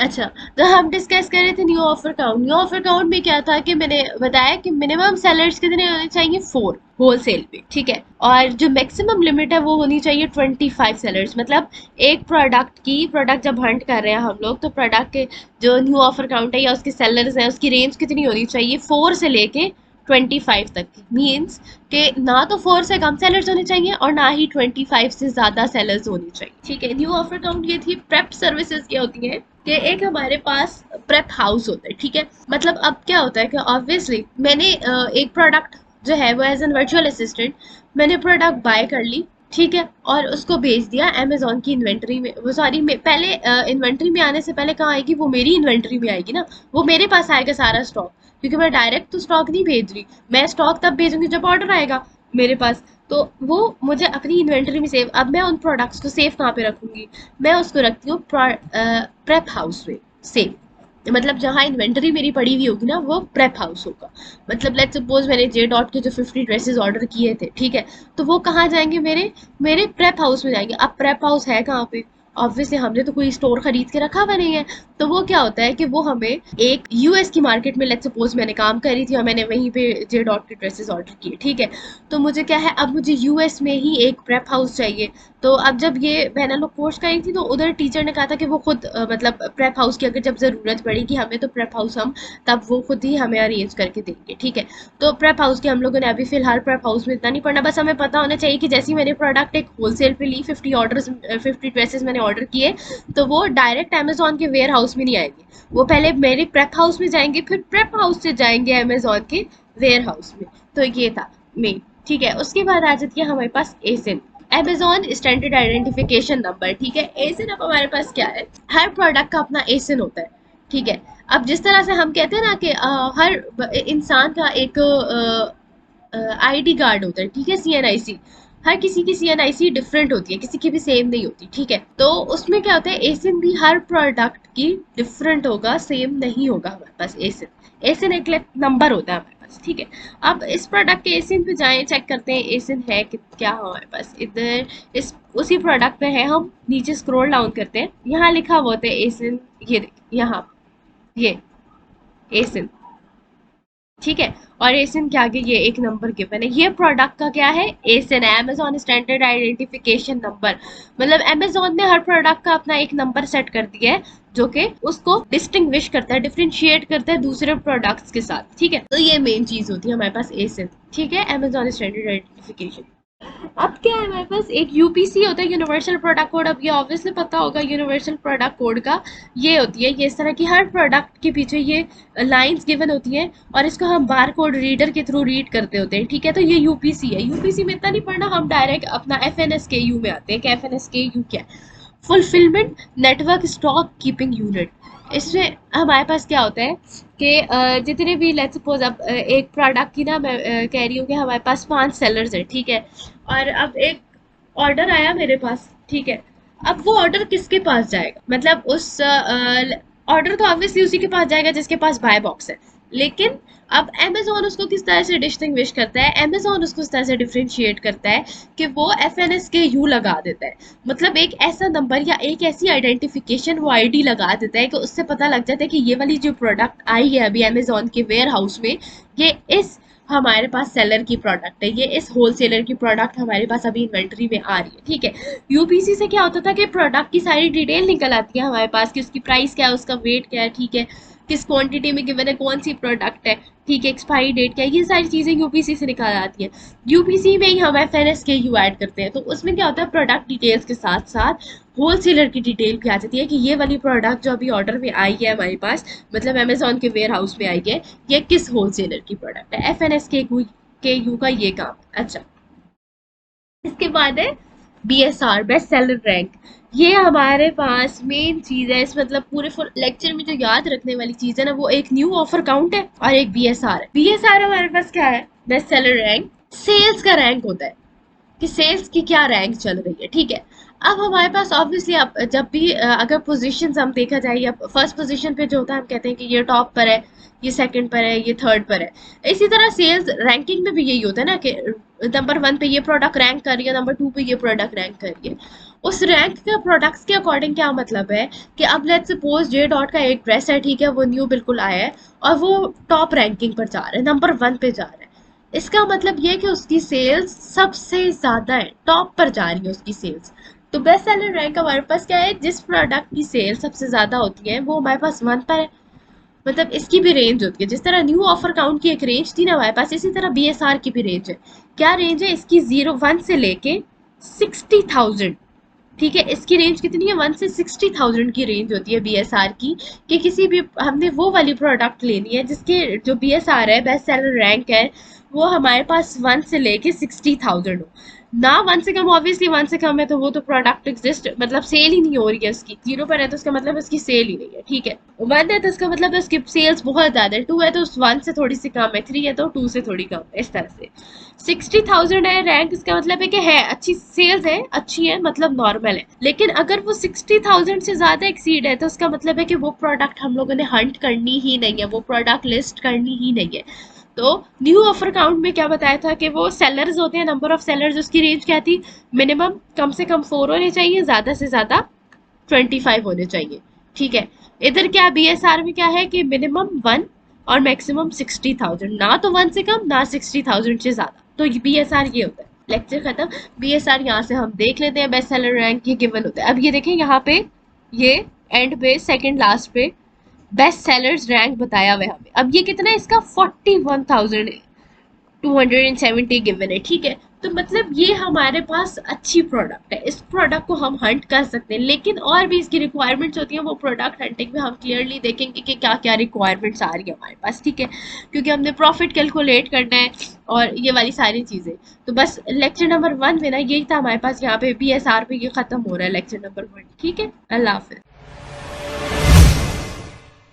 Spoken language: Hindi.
अच्छा, तो हम डिस्कस कर रहे थे new offer count. New offer count में क्या था कि मैंने बताया कि मिनिमम सेलर्स कितने होने चाहिए, 4 होलसेल पे, ठीक है। और जो मैक्सिमम लिमिट है वो होनी चाहिए 25 सेलर्स। मतलब एक प्रोडक्ट जब हंट कर रहे हैं हम लोग, तो प्रोडक्ट के जो न्यू ऑफर काउंट है या उसके सेलर्स हैं, उसकी रेंज कितनी होनी चाहिए, 4 से लेके 25 तक की। मीन्स कि ना तो 4 से कम सेलर्स होने चाहिए और ना ही 25 से ज्यादा सेलर्स होनी चाहिए, ठीक है। न्यू ऑफर काउंट ये थी। प्रेप सर्विसेज क्या होती है कि एक हमारे पास प्रेप हाउस होता है, ठीक है। मतलब अब क्या होता है कि ऑब्वियसली मैंने एक प्रोडक्ट जो है वो एज एन वर्चुअल असिस्टेंट मैंने प्रोडक्ट बाय कर ली, ठीक है, और उसको भेज दिया अमेजोन की इन्वेंट्री में। वो सॉरी, पहले इन्वेंट्री में आने से पहले कहाँ आएगी, वो मेरी इन्वेंट्री में आएगी ना। वो मेरे पास आएगा सारा स्टॉक, क्योंकि मैं डायरेक्ट तो स्टॉक नहीं भेज रही। मैं स्टॉक तब भेजूंगी जब ऑर्डर आएगा मेरे पास। तो वो मुझे अपनी इन्वेंट्री में सेव, अब मैं उन प्रोडक्ट्स को सेव कहाँ पे रखूंगी, मैं उसको रखती हूँ प्रेप हाउस में सेव। मतलब जहाँ इन्वेंटरी मेरी पड़ी हुई होगी ना, वो प्रेप हाउस होगा। मतलब लेट्स सपोज मैंने जे डॉट के जो 50 ड्रेसेस ऑर्डर किए थे, ठीक है, तो वो कहाँ जाएंगे, मेरे मेरे प्रेप हाउस में जाएंगे। अब प्रेप हाउस है कहाँ पे, ऑब्वियसली हमने तो कोई स्टोर खरीद के रखा हुआ नहीं है। तो वो क्या होता है कि वो हमें एक यूएस की मार्केट में, लेट्स सपोज मैंने काम कर रही थी और मैंने वहीं पे जे डॉट के ड्रेसेस ऑर्डर किए, ठीक है। तो मुझे क्या है, अब मुझे यूएस में ही एक प्रेप हाउस चाहिए। तो अब जब ये बहना लोग कोर्स करी थी, तो उधर टीचर ने कहा था कि वो खुद मतलब प्रेप हाउस की अगर जब ज़रूरत पड़ेगी हमें, तो प्रेप हाउस हम तब वो खुद ही हमें अरेंज करके देंगे, ठीक है। तो प्रेप हाउस के हम लोगों ने अभी फिलहाल प्रेप हाउस में इतना नहीं पढ़ना, बस हमें पता होना चाहिए कि जैसे ही मैंने प्रोडक्ट एक होलसेल पे ली, 50 ड्रेसेस मैंने ऑर्डर किए, तो वो डायरेक्ट अमेजोन के वेयर हाउस में नहीं आएंगे। वो पहले मेरे प्रेप हाउस में जाएंगे, फिर प्रेप हाउस से जाएंगे अमेजोन के वेयर हाउस में। तो ये था मेन, ठीक है। उसके बाद आ जाती है हमारे पास एसिन, अमेजोन स्टैंडर्ड आइडेंटिफिकेशन नंबर, ठीक है। एसिन अब हमारे पास क्या है, हर प्रोडक्ट का अपना एसिन होता है, ठीक है। अब जिस तरह से हम कहते हैं ना कि इंसान का एक आईडी कार्ड होता है, ठीक है, सीएनआईसी। हर किसी की सीएनआईसी डिफरेंट होती है, किसी की भी सेम नहीं होती, ठीक है। तो उसमें क्या होता है, एसिन भी हर प्रोडक्ट की डिफरेंट होगा, सेम नहीं होगा हमारे पास एसिन। एसिन एक नंबर होता है हमारे पास, ठीक है। अब इस प्रोडक्ट के एसिन पे जाएं, चेक करते हैं एसिन है कि क्या हमारे पास इधर। इस उसी प्रोडक्ट पे है, हम नीचे स्क्रॉल डाउन करते हैं, यहाँ लिखा हुआ होता है एसिन। ये देखिए यहाँ, ये एसिन, ठीक है। और एसिन के आगे ये एक नंबर गिवन है, ये प्रोडक्ट का क्या है, एसिन है, अमेजोन स्टैंडर्ड आइडेंटिफिकेशन नंबर। मतलब अमेजोन ने हर प्रोडक्ट का अपना एक नंबर सेट कर दिया है, जो कि उसको डिस्टिंग्विश करता है, डिफरेंशिएट करता है दूसरे प्रोडक्ट्स के साथ, ठीक है। तो ये मेन चीज होती है हमारे पास एसिन, ठीक है, अमेजोन स्टैंडर्ड आइडेंटिफिकेशन। अब क्या है हमारे पास, एक यूपीसी होता है, यूनिवर्सल प्रोडक्ट कोड। अब ये ऑब्वियसली पता होगा यूनिवर्सल प्रोडक्ट कोड का। ये होती है, ये इस तरह की हर प्रोडक्ट के पीछे ये लाइंस गिवन होती हैं, और इसको हम बार कोड रीडर के थ्रू रीड करते होते हैं, ठीक है। तो ये यूपीसी है। यूपीसी में इतना नहीं पढ़ना, हम डायरेक्ट अपना एफ एन एस के यू में आते हैं कि एफ एन एस के यू क्या है, fulfilment network stock keeping unit. इसमें हमारे पास क्या होता है कि जितने भी, लेट्स सपोज अब एक प्रोडक्ट की ना मैं कह रही हूँ कि हमारे पास 5 सेलर्स हैं, ठीक है। और अब एक ऑर्डर आया मेरे पास, ठीक है। अब वो ऑर्डर किसके पास जाएगा, मतलब उस ऑर्डर तो ऑब्वियसली उसी के पास जाएगा जिसके पास बाय बॉक्स है। लेकिन अब अमेजोन उसको किस तरह से डिस्टिंग्विश करता है, अमेजोन उसको इस तरह से डिफ्रेंशिएट करता है कि वो एफ एन एस के यू लगा देता है। मतलब एक ऐसा नंबर या एक ऐसी आइडेंटिफिकेशन वो आईडी लगा देता है कि उससे पता लग जाता है कि ये वाली जो प्रोडक्ट आई है अभी अमेजोन के वेयर हाउस में, ये इस हमारे पास सेलर की प्रोडक्ट है, ये इस होलसेलर की प्रोडक्ट हमारे पास अभी इन्वेंट्री में आ रही है, ठीक है। यूपीसी से क्या होता था कि प्रोडक्ट की सारी डिटेल निकल आती है हमारे पास, कि उसकी प्राइस क्या है, उसका वेट क्या है, ठीक है, किस क्वांटिटी में गिवन है, कौन सी प्रोडक्ट है, ठीक है, एक्सपायरी डेट क्या है, ये सारी चीज़ें यूपीसी से निकाल आती है। यूपीसी में ही हम एफ एन एस के यू ऐड करते हैं, तो उसमें क्या होता है, प्रोडक्ट डिटेल्स के साथ साथ होलसेलर की डिटेल भी आ जाती है कि ये वाली प्रोडक्ट जो अभी ऑर्डर में आई है हमारे पास, मतलब अमेजोन के वेयर हाउस में आई है, ये किस होलसेलर की प्रोडक्ट है। एफ एन एस के यू का ये काम है। अच्छा, इसके बाद है बीएसआर, बेस्ट सेलर रैंक। ये हमारे पास मेन चीज है, इस मतलब पूरे फुल लेक्चर में जो याद रखने वाली चीज है ना, वो एक न्यू ऑफर काउंट है और एक बीएसआर है। बीएसआर हमारे पास क्या है, बेस्ट सेलर रैंक, सेल्स का रैंक होता है कि सेल्स की क्या रैंक चल रही है, ठीक है। अब हमारे पास ऑब्वियसली अब जब भी अगर पोजीशंस हम देखा जाए, या फर्स्ट पोजीशन पे जो होता है हम कहते हैं कि ये टॉप पर है, ये सेकंड पर है, ये थर्ड पर है। इसी तरह सेल्स रैंकिंग में भी यही होता है ना कि नंबर 1 पे ये प्रोडक्ट रैंक कर रही है, नंबर 2 पे ये प्रोडक्ट रैंक कर रही है। उस रैंक के प्रोडक्ट्स के अकॉर्डिंग क्या मतलब है कि अब लेट्स सपोज जे डॉट का एक ड्रेस है, ठीक है, वो न्यू बिल्कुल आया है और वो टॉप रैंकिंग पर जा रहा है, नंबर 1 पे जा रहा है। इसका मतलब ये कि उसकी सेल्स सबसे ज़्यादा है, टॉप पर जा रही है उसकी सेल्स। तो बेस्ट सेलर रैंक हमारे पास क्या है, जिस प्रोडक्ट की सेल सबसे ज़्यादा होती है वो हमारे पास 1 पर है। मतलब इसकी भी रेंज होती है, जिस तरह न्यू ऑफर काउंट की एक रेंज थी ना हमारे पास, इसी तरह बीएसआर की भी रेंज है। क्या रेंज है इसकी, 01 से लेके 60,000। ठीक है, इसकी रेंज कितनी है, 1 से 60,000 की रेंज होती है बीएसआर की। कि किसी भी हमने वो वाली प्रोडक्ट लेनी है जिसके जो बीएसआर है, बेस्ट सेलर रैंक है, वो हमारे पास 1 से लेके 60,000 हो ना। 1 से कम, ऑब्वियसली 1 से कम है तो वो तो प्रोडक्ट एग्जिस्ट, मतलब सेल ही नहीं हो रही है उसकी। 0 पर है तो उसका मतलब उसकी सेल ही नहीं है, ठीक है। 1 है तो उसका मतलब उसकी सेल्स बहुत ज़्यादा है, 2 है तो उस 1 से थोड़ी सी कम है, 3 है तो 2 से थोड़ी कम है, इस तरह से। 60,000 है रैंक, इसका मतलब है कि है अच्छी सेल्स है, अच्छी है, मतलब नॉर्मल है। लेकिन अगर वो 60,000 से ज़्यादा एक्सीड है तो उसका मतलब है कि वो प्रोडक्ट हम लोगों ने हंट करनी ही नहीं है, वो प्रोडक्ट लिस्ट करनी ही नहीं है। तो न्यू ऑफर काउंट में क्या बताया था कि वो सेलर्स होते हैं, नंबर ऑफ सेलर्स, उसकी रेंज क्या थी, मिनिमम कम से कम 4 होने चाहिए, ज़्यादा से ज़्यादा 25 होने चाहिए, ठीक है। इधर क्या बीएसआर में क्या है कि मिनिमम 1 और मैक्सिमम 60,000, ना तो 1 से कम ना 60,000 से ज़्यादा। तो बीएसआर ये होता है। लेक्चर खत्म। बीएसआर यहाँ से हम देख लेते हैं, बेस्ट सेलर रैंक ये गिवन होता है। अब ये देखें यहाँ पे, ये एंड पे सेकंड लास्ट पे बेस्ट सेलर्स रैंक बताया हुआ है हमें। अब ये कितना है इसका, 41,270 गिवन है, ठीक है। तो मतलब ये हमारे पास अच्छी प्रोडक्ट है, इस प्रोडक्ट को हम हंट कर सकते हैं। लेकिन और भी इसकी रिक्वायरमेंट्स होती हैं, वो प्रोडक्ट हंटिंग में हम क्लियरली देखेंगे कि क्या क्या रिक्वायरमेंट्स आ रही है हमारे पास, ठीक है। क्योंकि हमने प्रॉफिट कैलकुलेट करना है और ये वाली सारी चीज़ें। तो बस लेक्चर नंबर 1 में ना यही था हमारे पास, यहाँ पे BSR पे ये खत्म हो रहा है लेक्चर नंबर 1, ठीक है। अल्लाह हाफिज।